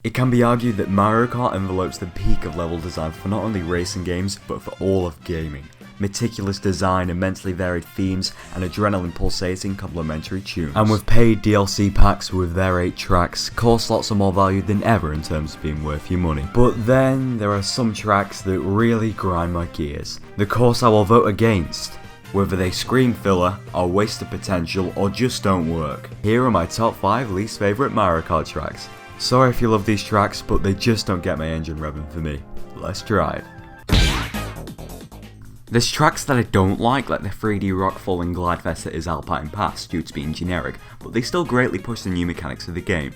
It can be argued that Mario Kart envelopes the peak of level design for not only racing games, but for all of gaming. Meticulous design, immensely varied themes, and adrenaline pulsating complementary tunes. And with paid DLC packs with their 8 tracks, core slots are more valued than ever in terms of being worth your money. But then, there are some tracks that really grind my gears. The course I will vote against. Whether they scream filler, are waste of potential, or just don't work. Here are my top 5 least favourite Mario Kart tracks. Sorry if you love these tracks, but they just don't get my engine revving for me. Let's drive. There's tracks that I don't like the 3D rockfall and glide fest that is Alpine Pass due to being generic, but they still greatly push the new mechanics of the game.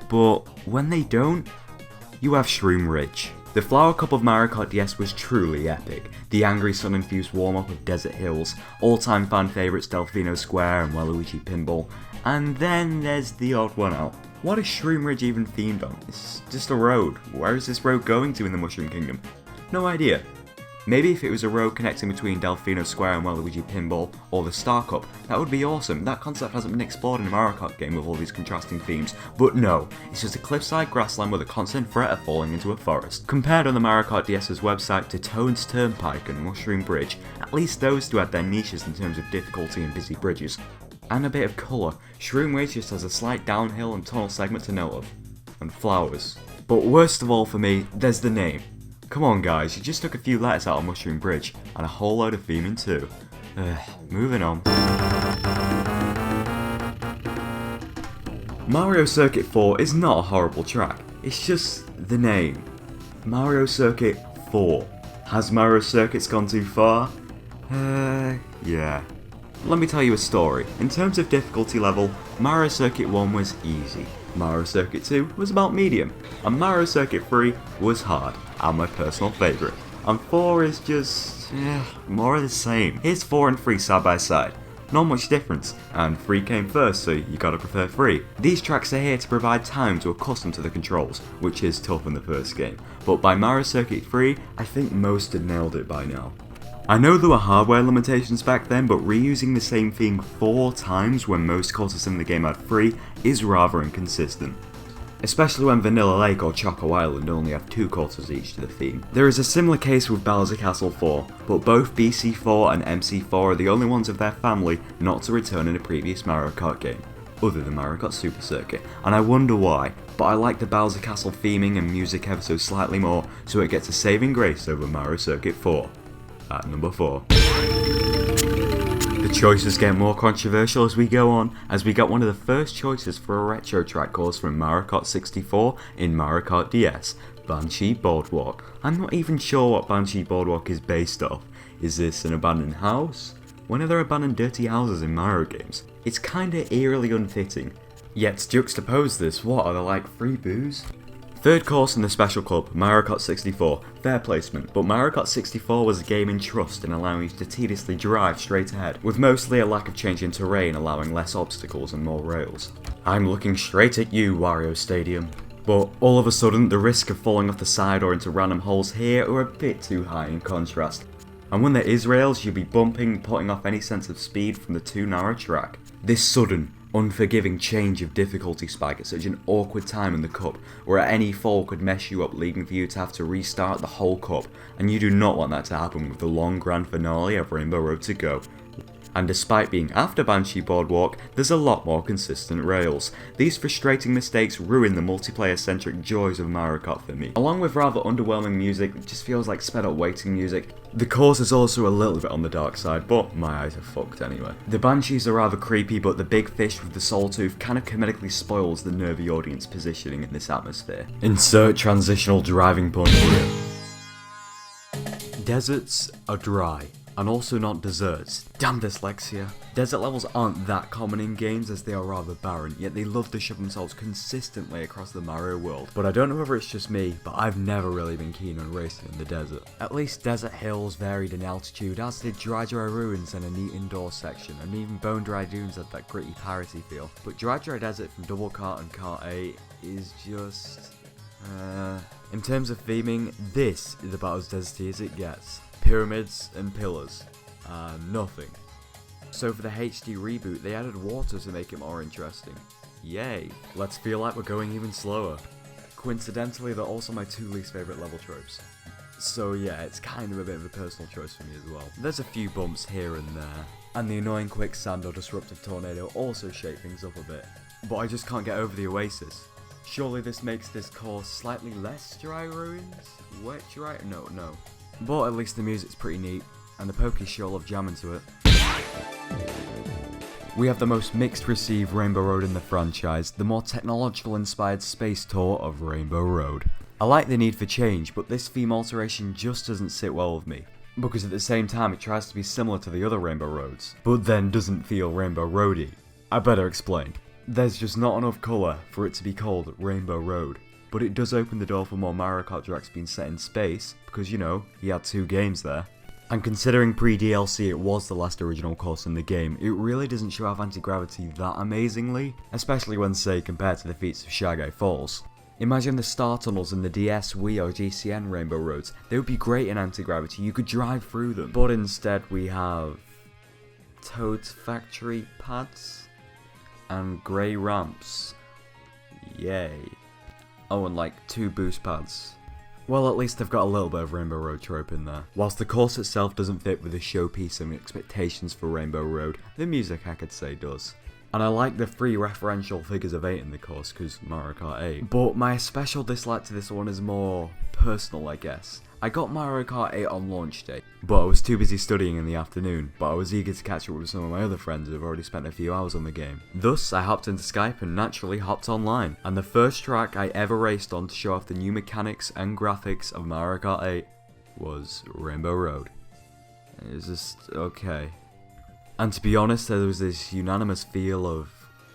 But when they don't, you have Shroom Ridge. The Flower Cup of Mario Kart DS was truly epic. The angry sun-infused warm-up of Desert Hills, all-time fan favourites Delfino Square and Waluigi Pinball, and then there's the odd one out. What is Shroom Ridge even themed on? It's just a road. Where is this road going to in the Mushroom Kingdom? No idea. Maybe if it was a road connecting between Delfino Square and Waluigi Pinball, or the Star Cup, that would be awesome. That concept hasn't been explored in a Mario Kart game with all these contrasting themes, but no, it's just a cliffside grassland with a constant threat of falling into a forest. Compared on the Mario Kart DS's website to Toad's Turnpike and Mushroom Bridge, at least those two had their niches in terms of difficulty and busy bridges. And a bit of colour, Shroom Ridge just has a slight downhill and tunnel segment to note of. And flowers. But worst of all for me, there's the name. Come on guys, you just took a few letters out of Mushroom Bridge, and a whole load of theming too. Moving on. Mario Circuit 4 is not a horrible track, it's just the name. Mario Circuit 4. Has Mario Circuits gone too far? Yeah. Let me tell you a story. In terms of difficulty level, Mario Circuit 1 was easy, Mario Circuit 2 was about medium, and Mario Circuit 3 was hard, and my personal favourite. And 4 is just, more of the same. Here's 4 and 3 side by side. Not much difference, and 3 came first, so you gotta prefer 3. These tracks are here to provide time to accustom to the controls, which is tough in the first game, but by Mario Circuit 3, I think most had nailed it by now. I know there were hardware limitations back then, but reusing the same theme 4 times when most courses in the game had 3 is rather inconsistent. Especially when Vanilla Lake or Choco Island only have 2 courses each to the theme. There is a similar case with Bowser Castle 4, but both BC4 and MC4 are the only ones of their family not to return in a previous Mario Kart game, other than Mario Kart Super Circuit, and I wonder why, but I like the Bowser Castle theming and music ever so slightly more, so it gets a saving grace over Mario Circuit 4. At number 4. The choices get more controversial as we go on, as we got one of the first choices for a retro track course from Mario Kart 64 in Mario Kart DS, Banshee Boardwalk. I'm not even sure what Banshee Boardwalk is based off. Is this an abandoned house? When are there abandoned dirty houses in Mario games? It's kinda eerily unfitting. Yet to juxtapose this, what are there like free booze? Third course in the Special Club, Mario Kart 64, fair placement, but Mario Kart 64 was a game in trust in allowing you to tediously drive straight ahead, with mostly a lack of change in terrain allowing less obstacles and more rails. I'm looking straight at you, Wario Stadium. But all of a sudden, the risk of falling off the side or into random holes here are a bit too high in contrast. And when there is rails, you'll be bumping, putting off any sense of speed from the too narrow track. This sudden, unforgiving change of difficulty spike at such an awkward time in the cup, where at any fall could mess you up, leaving for you to have to restart the whole cup, and you do not want that to happen with the long grand finale of Rainbow Road to go. And despite being after Banshee Boardwalk, there's a lot more consistent rails. These frustrating mistakes ruin the multiplayer-centric joys of Mario Kart for me. Along with rather underwhelming music, it just feels like sped up waiting music. The course is also a little bit on the dark side, but my eyes are fucked anyway. The Banshees are rather creepy, but the big fish with the soul tooth kind of comedically spoils the nervy audience positioning in this atmosphere. Insert transitional driving point here. Deserts are dry. And also not deserts. Damn dyslexia. Desert levels aren't that common in games as they are rather barren, yet they love to shove themselves consistently across the Mario world. But I don't know whether it's just me, but I've never really been keen on racing in the desert. At least Desert Hills varied in altitude, as did Dry Ruins and a neat indoor section, and even Bone Dry Dunes had that gritty piratey feel. But Dry Desert from Double Kart and Kart 8 is just... In terms of theming, this is about as deserty as it gets. Pyramids and pillars, and nothing. So for the HD reboot, they added water to make it more interesting. Yay, let's feel like we're going even slower. Coincidentally, they're also my 2 least favourite level tropes. So yeah, it's kind of a bit of a personal choice for me as well. There's a few bumps here and there, and the annoying quicksand or disruptive tornado also shake things up a bit. But I just can't get over the oasis. Surely this makes this course slightly less dry ruins? Wet dry? No. But at least the music's pretty neat, and the pokies sure love jamming to it. We have the most mixed received Rainbow Road in the franchise, the more technological inspired space tour of Rainbow Road. I like the need for change, but this theme alteration just doesn't sit well with me, because at the same time it tries to be similar to the other Rainbow Roads, but then doesn't feel Rainbow Roady. I better explain. There's just not enough colour for it to be called Rainbow Road, but it does open the door for more Mario Kart Tracks being set in space, because you know, he had 2 games there. And considering pre-DLC it was the last original course in the game, it really doesn't show off anti-gravity that amazingly, especially when say compared to the feats of Shy Guy Falls. Imagine the star tunnels in the DS, Wii or GCN Rainbow Roads. They would be great in anti-gravity, you could drive through them. But instead we have Toad's factory pads and grey ramps. Yay. Oh, and like 2 boost pads. Well, at least they've got a little bit of Rainbow Road trope in there. Whilst the course itself doesn't fit with the showpiece and expectations for Rainbow Road, the music I could say does. And I like the 3 referential figures of 8 in the course, because Mario Kart 8. But my special dislike to this one is more personal, I guess. I got Mario Kart 8 on launch day, but I was too busy studying in the afternoon, but I was eager to catch up with some of my other friends who have already spent a few hours on the game. Thus, I hopped into Skype and naturally hopped online, and the first track I ever raced on to show off the new mechanics and graphics of Mario Kart 8 was Rainbow Road. It was just okay. And to be honest, there was this unanimous feel of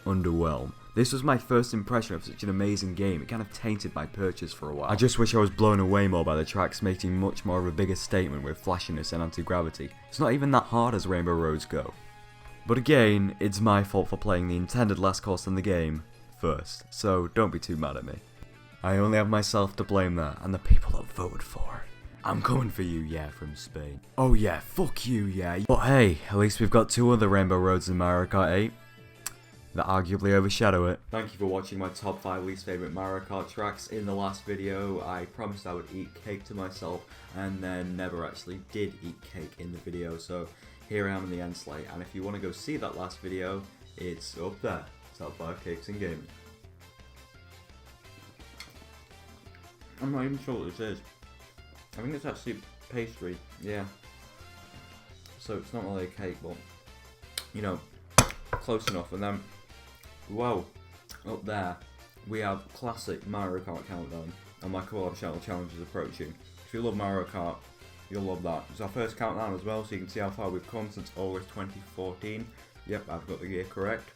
underwhelm. This was my first impression of such an amazing game, it kind of tainted my purchase for a while. I just wish I was blown away more by the tracks making much more of a bigger statement with flashiness and anti-gravity. It's not even that hard as Rainbow Roads go. But again, it's my fault for playing the intended last course in the game first, so don't be too mad at me. I only have myself to blame there, and the people that voted for it. I'm coming for you, yeah, from Spain. Oh yeah, fuck you, yeah. But hey, at least we've got 2 other Rainbow Roads in Mario Kart 8. That arguably overshadow it. Thank you for watching my top 5 least favourite Mario Kart tracks. In the last video, I promised I would eat cake to myself, and then never actually did eat cake in the video, so here I am in the end slate, and if you want to go see that last video, it's up there. Top 5 cakes in gaming. I'm not even sure what this is. I think it's actually pastry, yeah. So it's not really a cake, but, you know, close enough. And then, whoa, up there, we have classic Mario Kart Countdown, and my collab channel challenge is approaching. If you love Mario Kart, you'll love that. It's our first countdown as well, so you can see how far we've come since August 2014. Yep, I've got the year correct.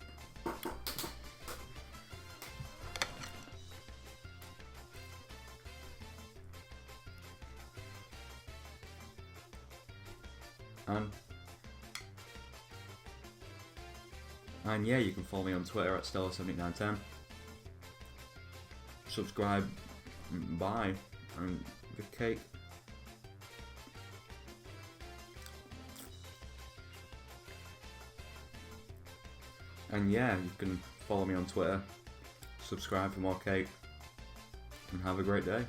And yeah, you can follow me on Twitter at Stella7910. Subscribe, bye, and the cake. And yeah, you can follow me on Twitter, subscribe for more cake, and have a great day.